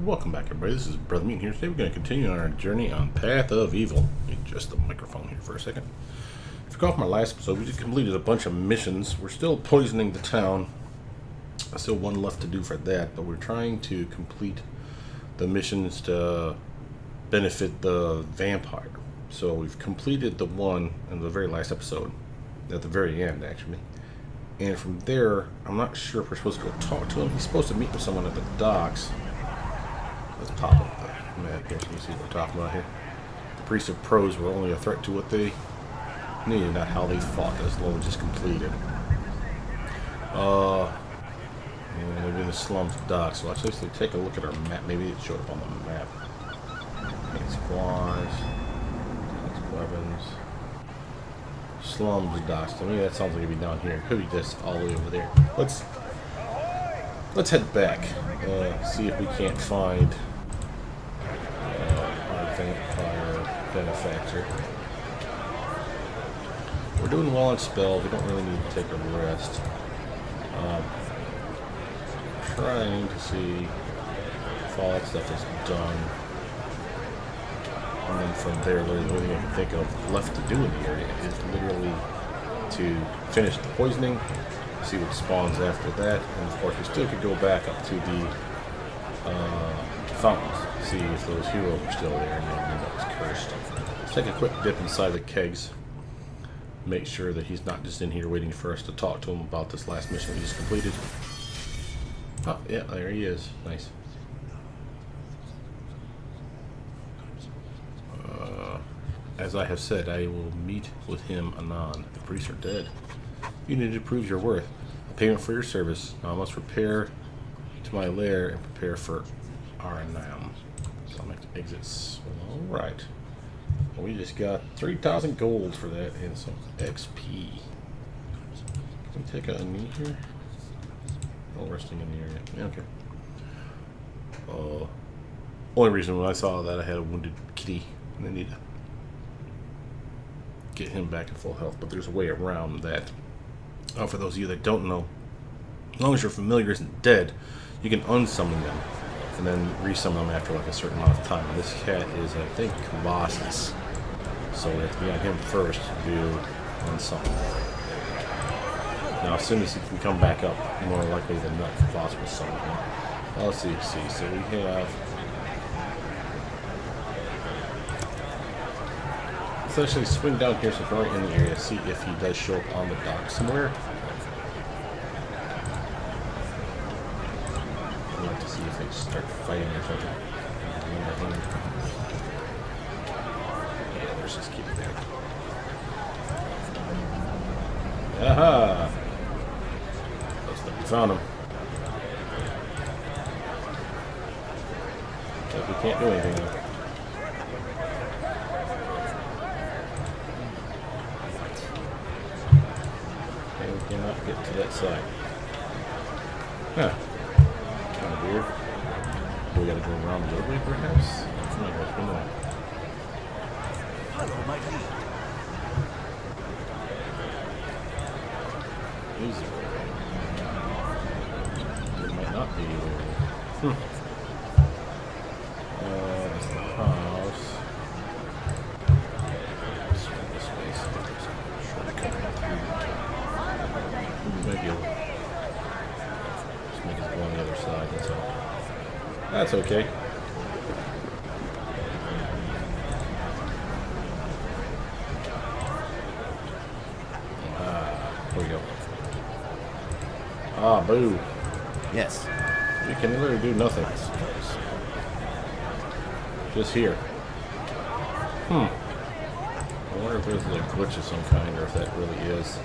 Welcome back, everybody. This is Brothermutant here. Today we're going to continue on our journey on Path of Evil. Adjust the microphone here for a second. If you recall from our last episode, we just completed a bunch of missions. We're still poisoning the town. There's still one left to do for that, but we're trying to complete the missions to benefit the vampire. So we've completed the one in the very last episode, at the very end, actually. And from there, I'm not sure if we're supposed to go talk to him. He's supposed to meet with someone at the docks. Let's pop up the map here so you see what we're talking about here. The priests of prose were only a threat to what they needed, not how they fought. That's the one we just completed. And they're in the slums docks. So let's actually take a look at our map. Maybe it showed up on the map. Okay, squads, weapons, slums docks. To me, that sounds like it'd be down here. It could be just all the way over there. Let's head back. See if we can't find our vampire benefactor. We're doing well on spells. We don't really need to take a rest. Trying to see if all that stuff is done. And then from there, the only thing I can think of left to do in the area is literally to finish the poisoning, see what spawns after that, and of course we still could go back up to the fountains, see if those heroes are still there and maybe that was cursed. Let's take a quick dip inside the kegs, make sure that he's not just in here waiting for us to talk to him about this last mission we just completed. Oh, yeah, there he is. Nice. As I have said, I will meet with him anon. The priests are dead. You need to prove your worth. A payment for your service. Now I must repair to my lair and prepare for Aranam. So I'll make the exits. Alright. Well, we just got 3,000 gold for that and some XP. Can we take a knee here? No resting in the area. Yeah, okay. Only reason when I saw that I had a wounded kitty and I need to get him back in full health, but there's a way around that. For those of you that don't know, as long as your familiar isn't dead, you can unsummon them and then resummon them after like a certain amount of time. And this cat is, I think, Colossus. So we have to be on him first to do unsummon. Now, as soon as he can come back up, more likely than not, Colossus will summon him. Well, let's see. So we have. Let's actually swing down here so we're right in the area, see if he does show up on the dock somewhere. I'd like to see if they start fighting or something. Yeah, let's just keep it there. Aha! Looks like we found him. But we can't do anything though. Cannot get to that side. Huh. Kind of weird. Do we gotta go around the other way, perhaps? Oh my gosh, we know. Hello, my lady. Easy. It might not be. That's the house. Swing this way, see if there's a shortcut through. Maybe just make it go on the other side, that's all. That's okay. Here we go. Ah, boo. Yes. We can literally do nothing. Just here. I wonder if there's a glitch of some kind, or if that really is.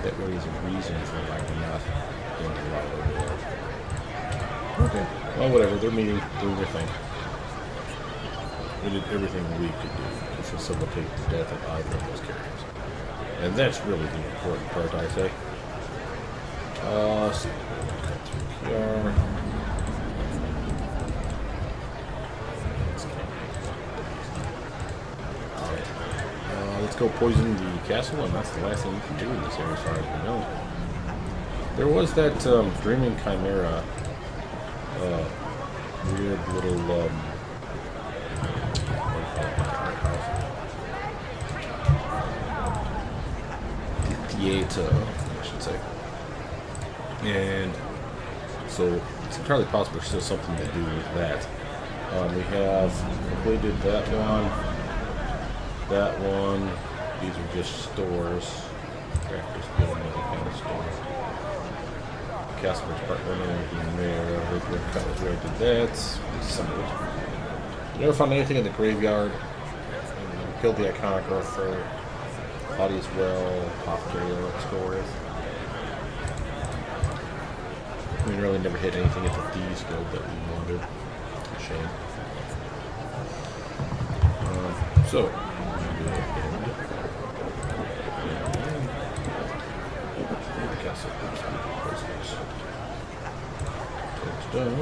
That really is a reason for like not doing a lot over there. Okay. Well, whatever. They're meeting, doing their thing. We did everything we could do to facilitate the death of either of those characters. And that's really the important part, I say. So cut through here. Let's go poison the castle, and that's the last thing we can do in this area as far as we know. There was that dreaming chimera weird little theater, I should say. And so it's entirely possible there's still something to do with that. We have completed that one, that one. These are just stores. Crafters Guild, another kind of store. Casper's Department, anything there. Regular cut was where I did that. Some of it. Never found anything in the graveyard. And killed the iconographer. Claudia's Well, Apothecary stores. We really never hit anything at the Thieves Guild that we wanted. A shame. So, it's done.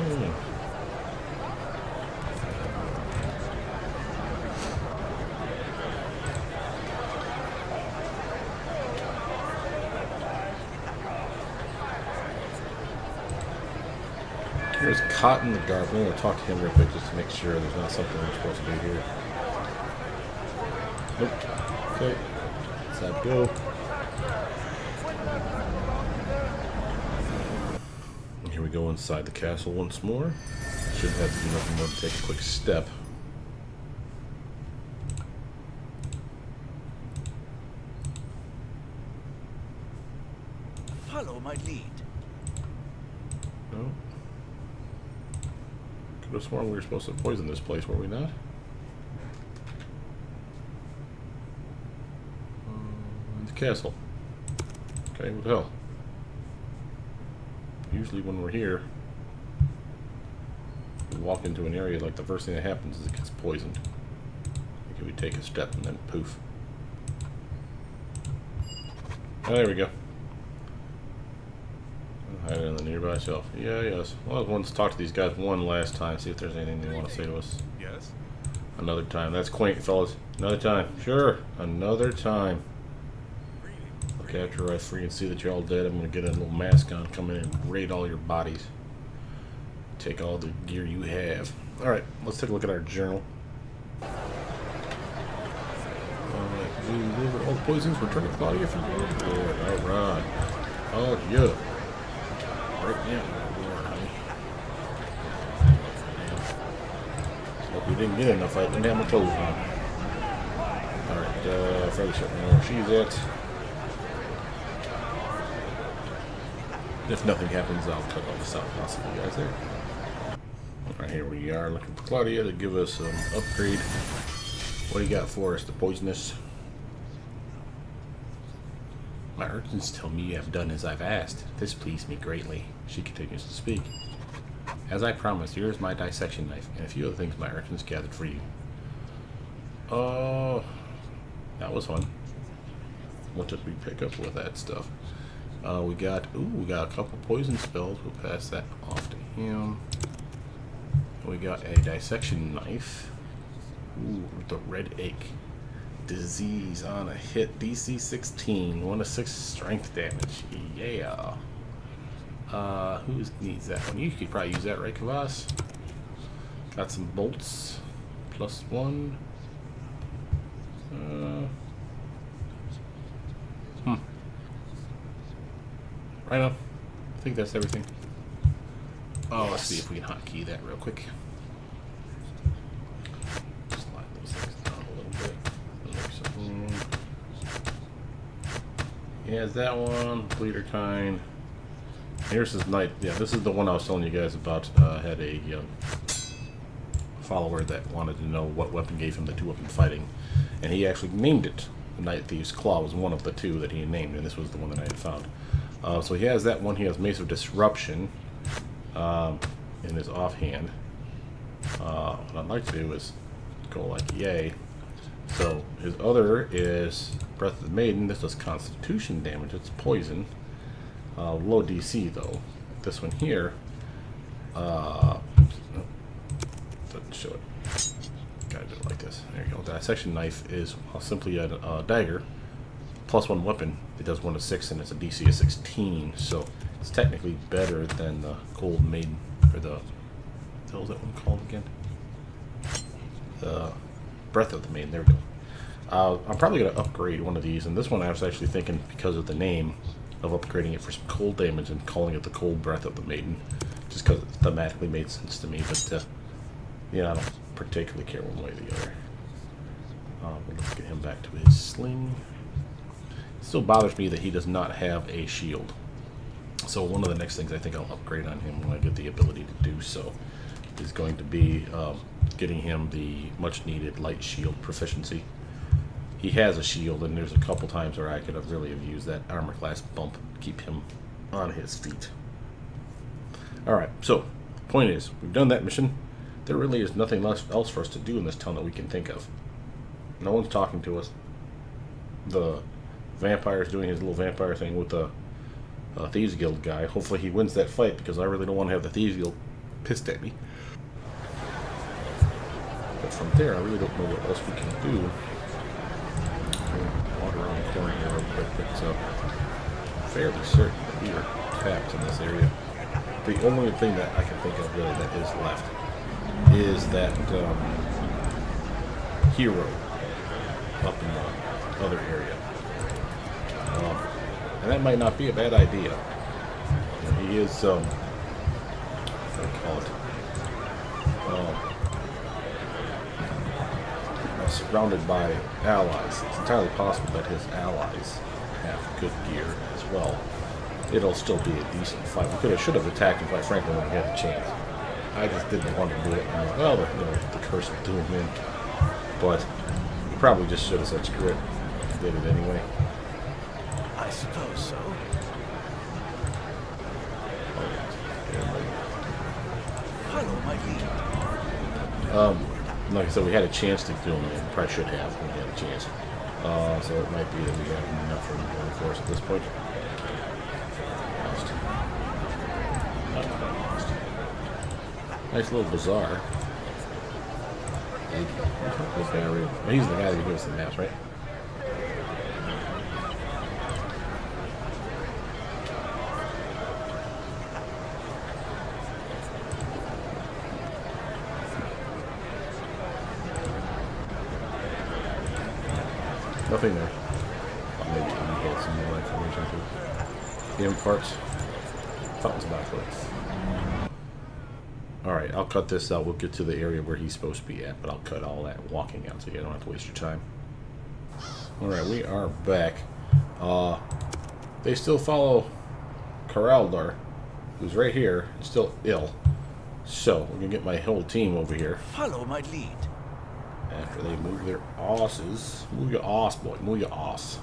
There's Cotton in the Garb. I'm going to talk to him real quick just to make sure there's not something we're supposed to do here. Nope. Okay. Let's have go. And here we go inside the castle once more. Should have to do nothing more than take a quick step. Follow my lead. No. Could have sworn we were supposed to poison this place, were we not? The castle. Okay, what the hell? Usually when we're here, we walk into an area, like the first thing that happens is it gets poisoned. Like we take a step and then poof. Oh, there we go. Hide it on the nearby shelf. Yeah, yes. Well, let's talk to these guys one last time, see if there's anything they want to say to us. Yes. Another time. That's quaint, fellas. Another time. Sure. Another time. Okay, after I freaking see that you're all dead, I'm going to get a little mask on, come in and raid all your bodies. Take all the gear you have. Alright, let's take a look at our journal. We deliver all the poisons, return to Claudia for your reward. Alright. Oh, yeah. Right now, reward, honey. Hope we didn't get enough. I didn't have my clothes on. Alright, fairly certain where she's at. If nothing happens, I'll cut all this out. I'll see you guys there. Alright, here we are looking for Claudia to give us an upgrade. What do you got for us? The poisonous? My urchins tell me you have done as I've asked. This pleased me greatly. She continues to speak. As I promised, here is my dissection knife and a few other things my urchins gathered for you. Oh, that was fun. What did we pick up with that stuff? We got a couple poison spells. We'll pass that off to him. We got a dissection knife. Ooh, the red egg. Disease on a hit. DC 16. 1 to 6 strength damage. Yeah. Who needs that one? You could probably use that, right, Kavas? Got some bolts. +1. Right on. I think that's everything. Oh, let's see if we can hotkey that real quick. Slide those things down a little bit. Make some room. He has that one. Bleeder kind. Here's his knight. Yeah, this is the one I was telling you guys about. Had a follower that wanted to know what weapon gave him the 2-weapon fighting, and he actually named it. The Night Thief's Claw was one of the 2 that he had named, and this was the one that I had found. So he has that one. He has Mace of Disruption in his offhand. What I'd like to do is go like yay. So his other is Breath of the Maiden. This does Constitution damage. It's poison. Low DC though. This one here doesn't show it. Gotta do it like this. There you go. The dissection knife is simply a dagger. +1 weapon. It does 1 to 6 and it's a DC of 16, so it's technically better than the Cold Maiden or the the hell is that one called again? Breath of the Maiden. There we go. I'm probably going to upgrade one of these, and this one I was actually thinking, because of the name, of upgrading it for some cold damage and calling it the Cold Breath of the Maiden, just because it thematically made sense to me. But yeah, I don't particularly care one way or the other. But let's get him back to his sling. It still bothers me that he does not have a shield. So one of the next things I think I'll upgrade on him when I get the ability to do so is going to be getting him the much needed light shield proficiency. He has a shield, and there's a couple times where I could have really have used that armor class bump to keep him on his feet. Alright, so point is, we've done that mission. There really is nothing else for us to do in this town that we can think of. No one's talking to us. The vampire's doing his little vampire thing with the Thieves Guild guy. Hopefully he wins that fight, because I really don't want to have the Thieves Guild pissed at me. But from there, I really don't know what else we can do. Walk around the corner here real quick, but fairly certain that we are tapped in this area. The only thing that I can think of really that is left is that hero up in the other area. And that might not be a bad idea. He is, what do I call it? Surrounded by allies. It's entirely possible that his allies have good gear as well. It'll still be a decent fight. We should have attacked him, quite frankly, when we had a chance. I just didn't want to do it. I'm like, well, the curse will do him in. But we probably just should have said screw it. Did it anyway. I suppose so. Follow my lead. Like I said, we had a chance to do them, and probably should have when we had a chance. So it might be that we have enough for them going for us at this point. Nice little bazaar. He's the guy that gives us the maps, right? Nothing there. Oh, maybe he had some more information too. Game parts. Fountains of Affluence. Alright, I'll cut this out. We'll get to the area where he's supposed to be at, but I'll cut all that walking out so you don't have to waste your time. Alright, we are back. They still follow Coraldar, who's right here, still ill. So, we're going to get my whole team over here. Follow my lead. After they move their asses. Move your ass, boy. Move your ass.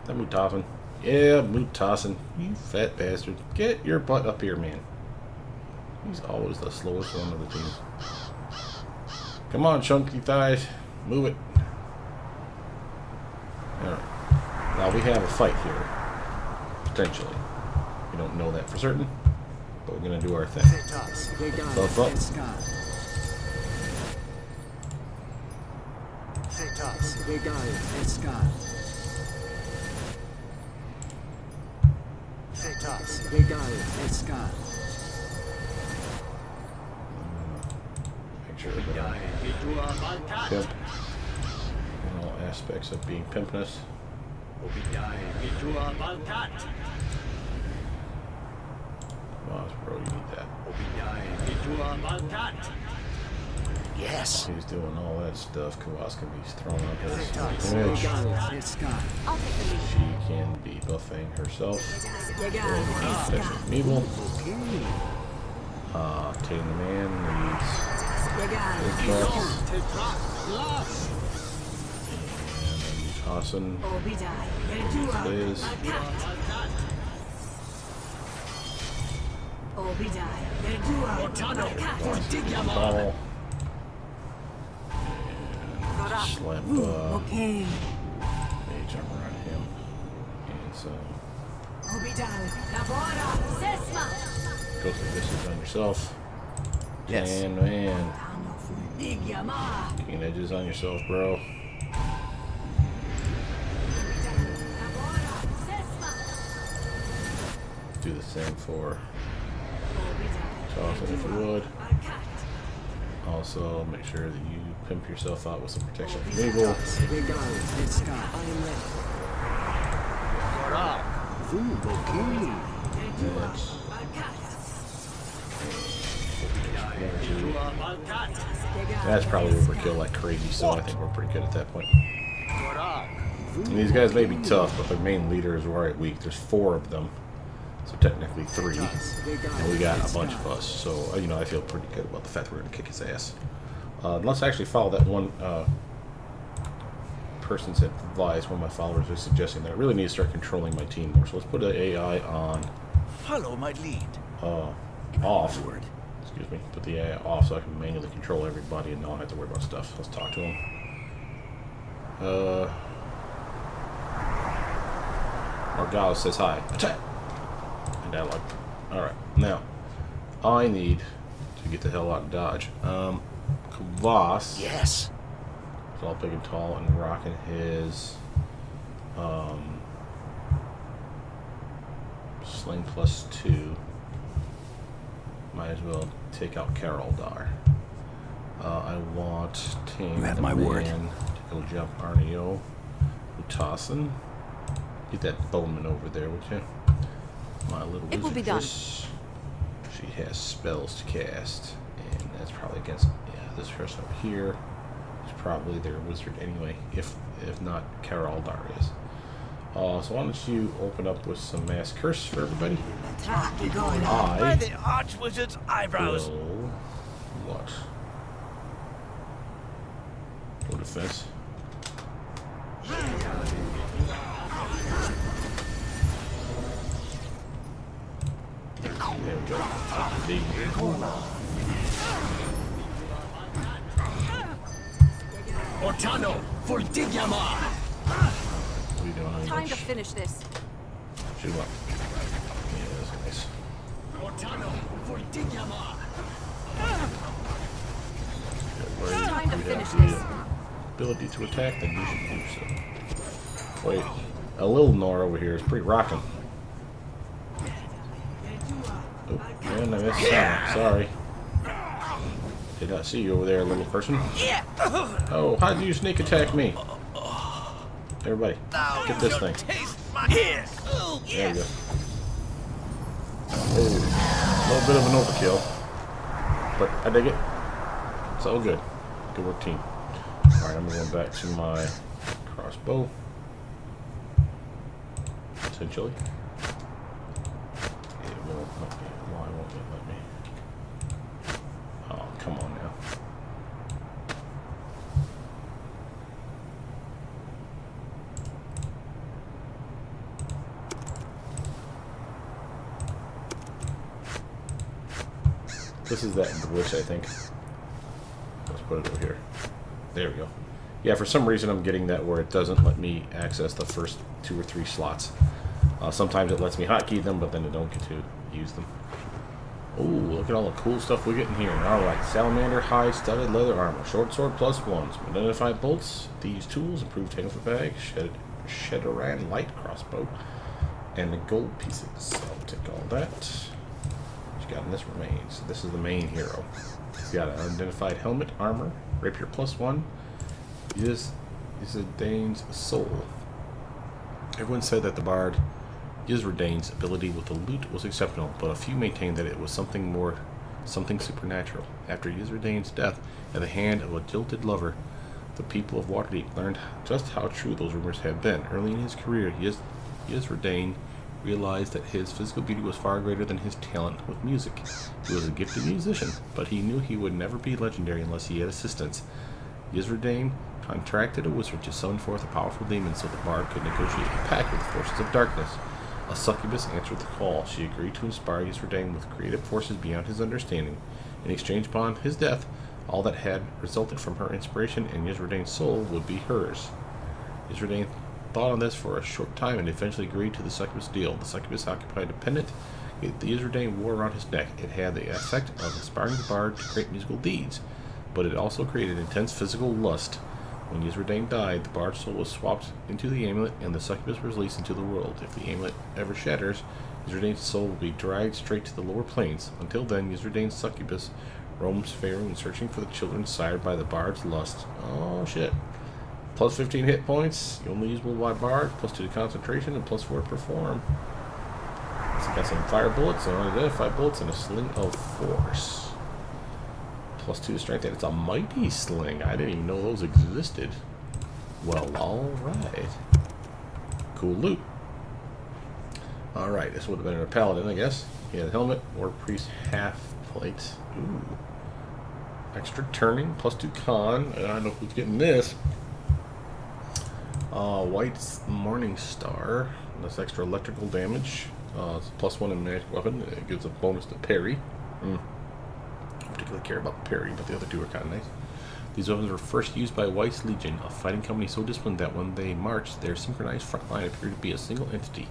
Is that Mutafin? Yeah, Mutafin. You fat bastard. Get your butt up here, man. He's always the slowest one of the team. Come on, chunky thighs. Move it. Alright. Now we have a fight here. Potentially. We don't know that for certain. But we're going to do our thing. Buff up. Make sure everybody pimp in all aspects of being pimpness. Bro, you need that. Yes. He's doing all that stuff. Kawas can be thrown up his image. She can be buffing herself. Protection from evil. Taking the man needs his buffs. And tossing Liz. Ball. Slap mage armor on him. And so Ghost of Vicious on yourself. Yes. And man. Taking edges on yourself, bro. Do the same for Toss it if you would. Also, make sure that you pimp yourself out with some protection from evil. That's probably overkill like crazy, so I think we're pretty good at that point. And these guys may be tough, but their main leader is right weak. There's 4 of them, so technically 3, and we got a bunch of us. So you know, I feel pretty good about the fact that we're gonna kick his ass. Let's actually follow that one person's advice. One of my followers is suggesting that I really need to start controlling my team more. So let's put an AI on. Follow my lead. Off. Excuse me. Put the AI off so I can manually control everybody and not have to worry about stuff. Let's talk to him. Morgana says hi. Attack! And dialogue. Alright. Now, I need to get the hell out of Dodge. Kvass. Yes. He's all big and tall and rocking his sling +2. Might as well take out Carol Dar. I want Ting. You have my word. To go jump Arneo. Utasan. Get that bowman over there, would you? My little It will be done. She has spells to cast, and that's probably against this person over here. Is probably their wizard anyway. If not, Carol Dar is. So why don't you open up with some mass curse for everybody? By the Archwizard's eyebrows. Will what? Go defense. There we go. Ortano for Digyama. What are you doing? Time to finish this. Shoot him up. Yeah, that's nice. Ortano for Digyama. Time to We finish have the this. ability to attack, then you should do so. Wait, a little Nora over here is pretty rocking. Oh, man, I missed that. Sorry. Did not see you over there, little person. Oh, how did you sneak attack me? Everybody, get this thing. There we go. Oh, a little bit of an overkill, but I dig it. It's all good. Good work, team. Alright, I'm going back to my crossbow. Essentially. It won't let me. Why won't it let me? Oh, come on now. This is that glitch, I think. Let's put it over here. There we go. Yeah, for some reason I'm getting that where it doesn't let me access the first 2 or 3 slots. Sometimes it lets me hotkey them, but then I don't get to use them. Oh, look at all the cool stuff we get in here. Alright, Salamander High Studded Leather Armor. Short Sword +1. Some identified bolts. These tools. Improved Tangle Bag. Sheddaran Light Crossbow. And the gold pieces. So I'll take all that. What you got in this remains. This is the main hero. He's got an unidentified helmet, armor, rapier +1. Is Yzerdane's soul. Everyone said that the bard Yzerdane's ability with the lute was exceptional, but a few maintained that it was something supernatural. After Yzerdane's death at the hand of a jilted lover, the people of Waterdeep learned just how true those rumors had been. Early in his career, Yzerdane realized that his physical beauty was far greater than his talent with music. He was a gifted musician, but he knew he would never be legendary unless he had assistance. Yzerdane contracted a wizard to summon forth a powerful demon so the bard could negotiate a pact with the forces of darkness. A succubus answered the call. She agreed to inspire Yzerdane with creative forces beyond his understanding. In exchange upon his death, all that had resulted from her inspiration and Yzerdane's soul would be hers. Yzerdane thought on this for a short time and eventually agreed to the succubus deal. The succubus occupied a pendant the Yzerdane wore around his neck. It had the effect of inspiring the bard to create musical deeds, but it also created intense physical lust. When Yzerdane died, the bard's soul was swapped into the amulet and the succubus was released into the world. If the amulet ever shatters, Yzerdane's soul will be dragged straight to the lower planes. Until then, Yzerdane's succubus roams faring and searching for the children sired by the bard's lust. Oh shit. Plus 15 hit points. You only usable by bard. Plus 2 to concentration and plus 4 to perform. So got some fire bullets, some unidentified bullets, and a sling of force. Plus 2 to strength, and it's a mighty sling. I didn't even know those existed. Well, alright. Cool loot. Alright, this would have been a paladin, I guess. He had a helmet, war priest half plate. Ooh. Extra turning, plus 2 con. And I don't know who's getting this. White's Morning Star. That's extra electrical damage. It's plus 1 in magic weapon. It gives a bonus to parry. I don't particularly care about parry, but the other two are kind of nice. These weapons were first used by White's Legion, a fighting company so disciplined that when they marched, their synchronized front line appeared to be a single entity.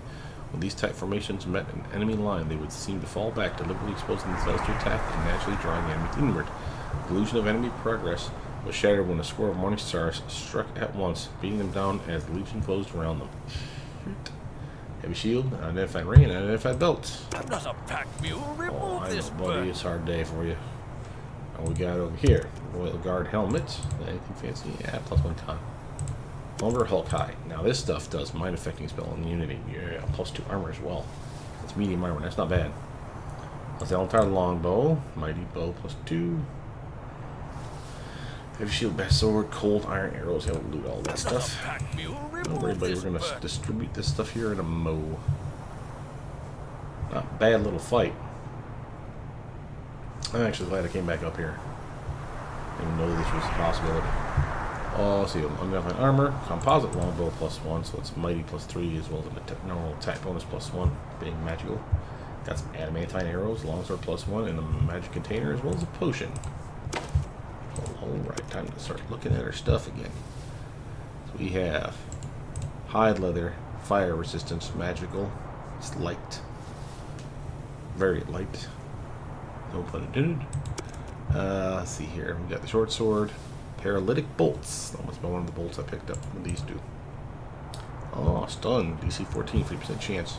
When these type formations met an enemy line, they would seem to fall back, deliberately exposing themselves to attack and naturally drawing the enemy inward. The illusion of enemy progress was shattered when a score of Morning Stars struck at once, beating them down as the Legion closed around them. Heavy shield, unidentified ring, and unidentified belt. I'm not a pack mule. Remove Oh, I this know, buddy. bird. It's a hard day for you. And we got over here, Royal Guard helmet. Anything fancy? Yeah, plus 1 con. Lumber Hulk High. Now this stuff does mind affecting spell immunity. Yeah, plus 2 armor as well. That's medium armor. That's not bad. That's the entire longbow. Mighty bow plus 2. Heavy shield, best sword, cold iron arrows. Yeah, we'll loot all that I'm not a stuff. pack mule. Don't worry, Remove buddy. this We're gonna bird. distribute this stuff here in a mo. Not bad little fight. I'm actually glad I came back up here. Didn't know this was a possibility. Oh, let's see. Unidentified armor, composite longbow plus 1, so it's mighty plus 3 as well as a normal attack bonus plus 1, being magical. Got some adamantine arrows, longsword plus 1, and a magic container as well as a potion. Alright, time to start looking at our stuff again. So we have hide leather, fire resistance, magical. It's light. Very light. No pun intended. Let's see here. We got the short sword. Paralytic bolts. That must be one of the bolts I picked up. What do these do? Oh, stun. DC 14, 50% chance.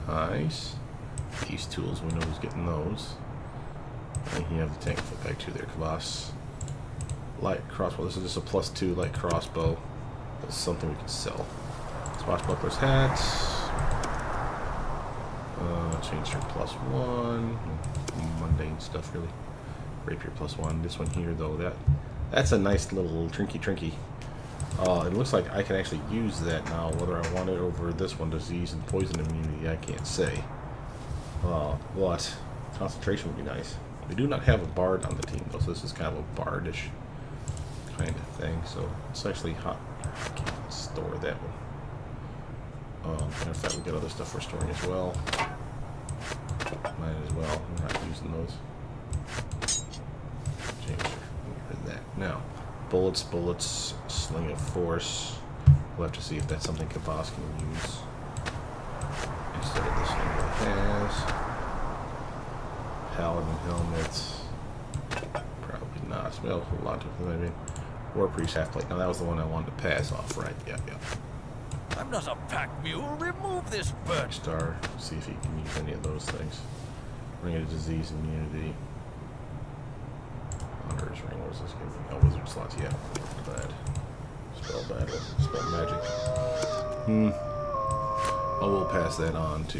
Nice. These tools, we know who's getting those. And you have the tank foot bag too there, Kvass. Light crossbow. This is just a plus 2 light crossbow. That's something we can sell. Swashbuckler's hat. Change shirt plus 1. Mundane stuff, really. Rapier plus 1. This one here, though, that's a nice little trinky. It looks like I can actually use that now. Whether I want it over this one, disease and poison immunity, I can't say. But concentration would be nice. We do not have a bard on the team, though, so this is kind of a bardish kind of thing. So it's actually hot. I can't store that one. Matter of fact, we got other stuff we're storing as well. Might as well. We're not using those. Change that. Now, bullets, sling of force. We'll have to see if that's something Kvass can use instead of the sling that it has. Paladin helmets. Probably not. Well, a whole lot different. I mean, War Priest half plate. Now that was the one I wanted to pass off, right? Yeah. I'm not a pack mule. Remove this bird. Star. See if he can use any of those things. Ring of disease immunity. Hunter's ring. What does this give me? Oh, wizard slots. Yeah. Bad. Spell battle. Spell magic. Oh, we'll pass that on to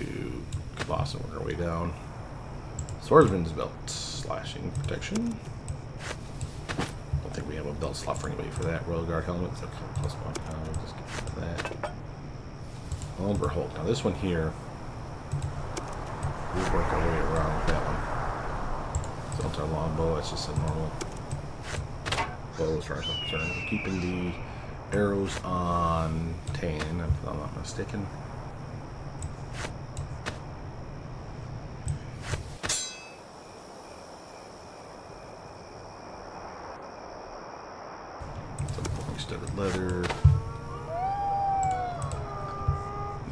Kvass and work our way down. Swordsman's belt. Slashing protection. Don't think we have a belt slot for anybody for that. Royal Guard helmet. So plus 1. We'll just get that. Lumber Hulk. Now this one here, we'll work our way around with that one. So it's our longbow. That's just a normal bow as far as I'm concerned. Keeping the arrows on tan, if I'm not mistaken. Some studded leather.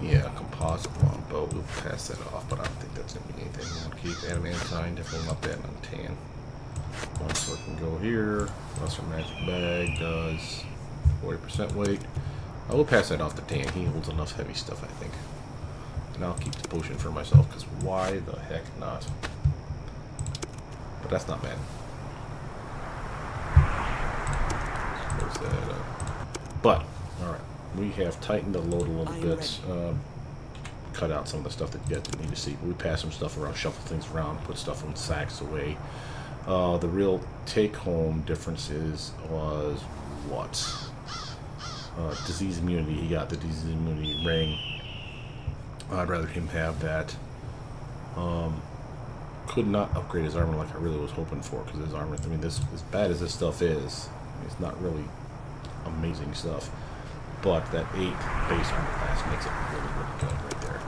Yeah, composite longbow. We'll pass that off, but I don't think that's going to be anything. I'll keep adamantine, definitely not that on tan. One sword can go here. Lesser magic bag does 40% weight. I will pass that off to tan. He holds enough heavy stuff, I think. And I'll keep the potion for myself, because why the heck not? But that's not bad. Close that up. But, alright. We have tightened the load a little bit. Cut out some of the stuff that you guys didn't need to see. We pass some stuff around, shuffle things around, put stuff in sacks away. The real take-home differences was what? Disease immunity. He got the disease immunity ring. I'd rather him have that. Could not upgrade his armor like I really was hoping for, because his armor, I mean, this, as bad as this stuff is, it's not really amazing stuff. But that 8 base armor class makes it really, really good right there.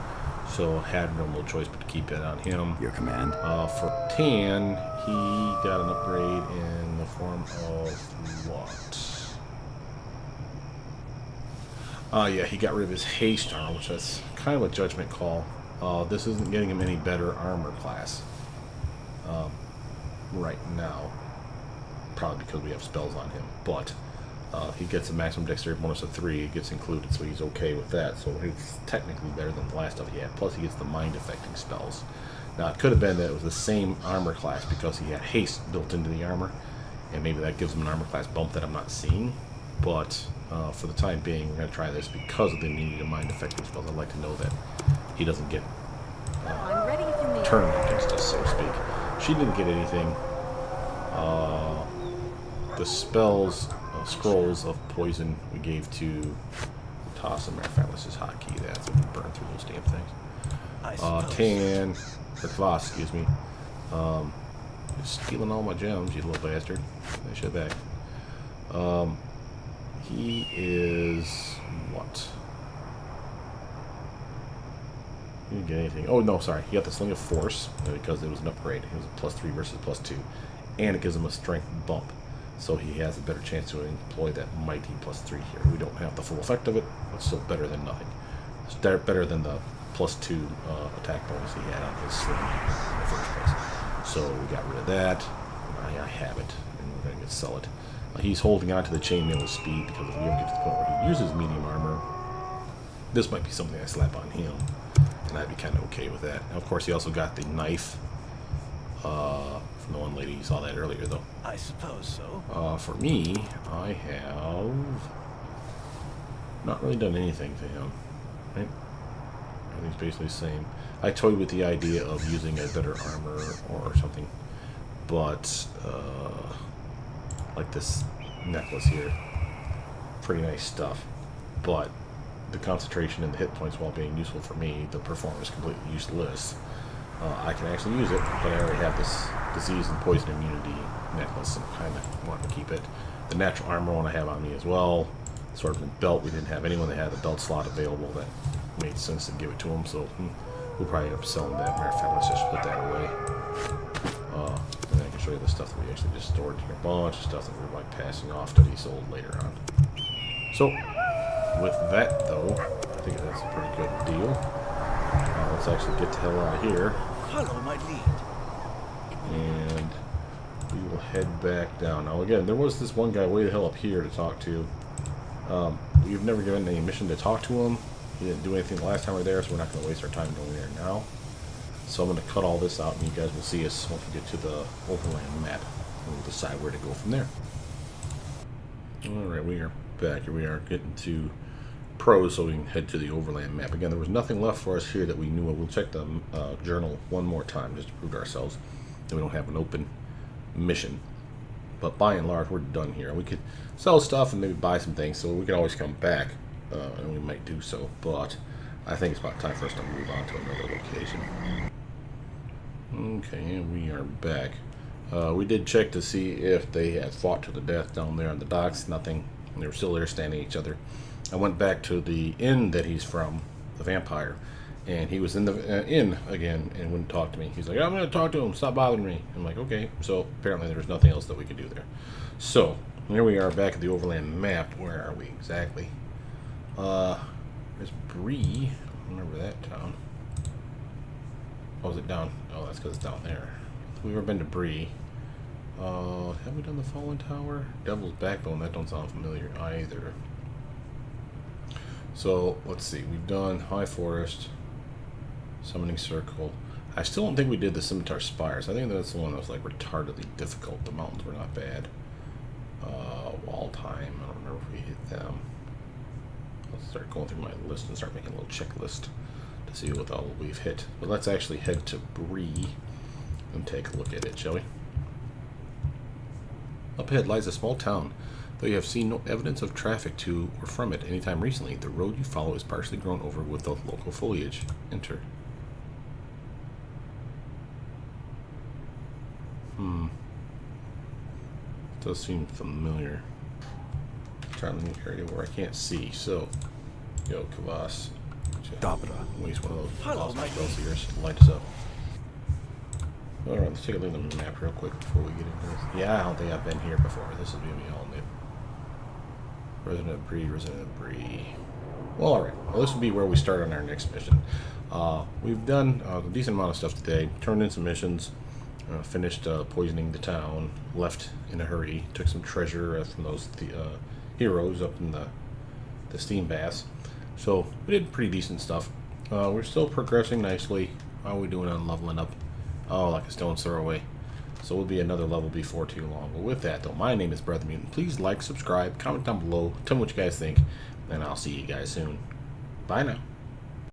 So had no choice but to keep it on him. Your command. For Tan, he got an upgrade in the form of what? Yeah, he got rid of his haste armor, which is kind of a judgment call. This isn't getting him any better armor class right now. Probably because we have spells on him. But he gets a maximum dexterity bonus of 3. It gets included, so he's okay with that. So he's technically better than the last stuff he had. Plus he gets the mind-affecting spells. Now, it could have been that it was the same armor class because he had haste built into the armor. And maybe that gives him an armor class bump that I'm not seeing. But for the time being, we're going to try this because of the immunity to mind-affecting spells. I'd like to know that he doesn't get I'm ready if you need. turned against us, so to speak. She didn't get anything. The spells, scrolls of poison we gave to Toss. Matter of fact, let's just hotkey that so we can burn through those damn things. Tan, or Kvass, excuse me. You're stealing all my gems, you little bastard. Nice shit back. He is what? He didn't get anything. Oh no, sorry. He got the Sling of Force because it was an upgrade. It was a +3 versus +2, and it gives him a strength bump, so he has a better chance to employ that mighty +3 here. We don't have the full effect of it, but still better than nothing. It's better than the +2 attack bonus he had on his sling in the first place. So we got rid of that. I have it, and we're going to sell it. He's holding on to the chainmail with speed because if we ever get to the point where he uses medium armor, this might be something I slap on him, and I'd be kind of okay with that. And of course, he also got the knife from the one lady. You saw that earlier, though. I suppose so. For me, I have not really done anything to him. Right? Everything's basically the same. I toyed with the idea of using a better armor or something, but like this necklace here, pretty nice stuff. But the concentration and the hit points, while being useful for me, the performance is completely useless. I can actually use it, but I already have this disease and poison immunity necklace, and kind of want to keep it. The natural armor one I have on me as well. Sort of a belt. We didn't have anyone that had the belt slot available that made sense to give it to him, so we'll probably end up selling that. Matter of fact, let's just put that away. And I can show you the stuff that we actually just stored here. A bunch of stuff that we're like passing off to be sold later on. So, with that though, I think that's a pretty good deal. Let's actually get the hell out of here. Follow my lead. And we will head back down. Now again, there was this one guy way the hell up here to talk to. We've never given any mission to talk to him. He didn't do anything the last time we were there, so we're not going to waste our time going there now. So I'm going to cut all this out, and you guys will see us once we get to the overland map, and we'll decide where to go from there. Alright, we are back. Here we are getting to pros, so we can head to the overland map. Again, there was nothing left for us here that we knew of. We'll check the journal one more time just to prove to ourselves that we don't have an open mission. But by and large, we're done here. We could sell stuff and maybe buy some things, so we could always come back, and we might do so. But I think it's about time for us to move on to another location. Okay, and we are back. We did check to see if they had fought to the death down there on the docks. Nothing. They were still there standing each other. I went back to the inn that he's from, the vampire, and he was in the inn again and wouldn't talk to me. He's like, I'm going to talk to him, stop bothering me. I'm like, okay. So apparently there was nothing else that we could do there. So here we are back at the overland map. Where are we exactly? There's Bree. Remember that town. Oh, is it down? Oh, that's because it's down there. We've never been to Bree. Have we done the Fallen Tower? Devil's Backbone. That don't sound familiar either. So let's see. We've done High Forest. Summoning circle. I still don't think we did the scimitar spires. I think that's the one that was like retardedly difficult. The mountains were not bad. Wall time. I don't remember if we hit them. Let's start going through my list and start making a little checklist to see what all we've hit. But let's actually head to Bree and take a look at it, shall we? Up ahead lies a small town. Though you have seen no evidence of traffic to or from it anytime recently, the road you follow is partially grown over with the local foliage. Enter. Does seem familiar. Traveling an area where I can't see, so yo, Kvass. Waste one of those awesome spells here to light us up. Alright, let's take a look at the map real quick before we get into this. Yeah, I don't think I've been here before. This is gonna be all new. Resident Bree. Well, alright. Well, this will be where we start on our next mission. We've done a decent amount of stuff today. Turned in some missions. Finished poisoning the town. Left in a hurry. Took some treasure from those heroes up in the steam baths. So we did pretty decent stuff. We're still progressing nicely. How are we doing on leveling up? Oh, like a stone's throw away. So we'll be another level before too long. But with that, though, my name is Brothermutant. Please like, subscribe, comment down below, tell me what you guys think, and I'll see you guys soon. Bye now.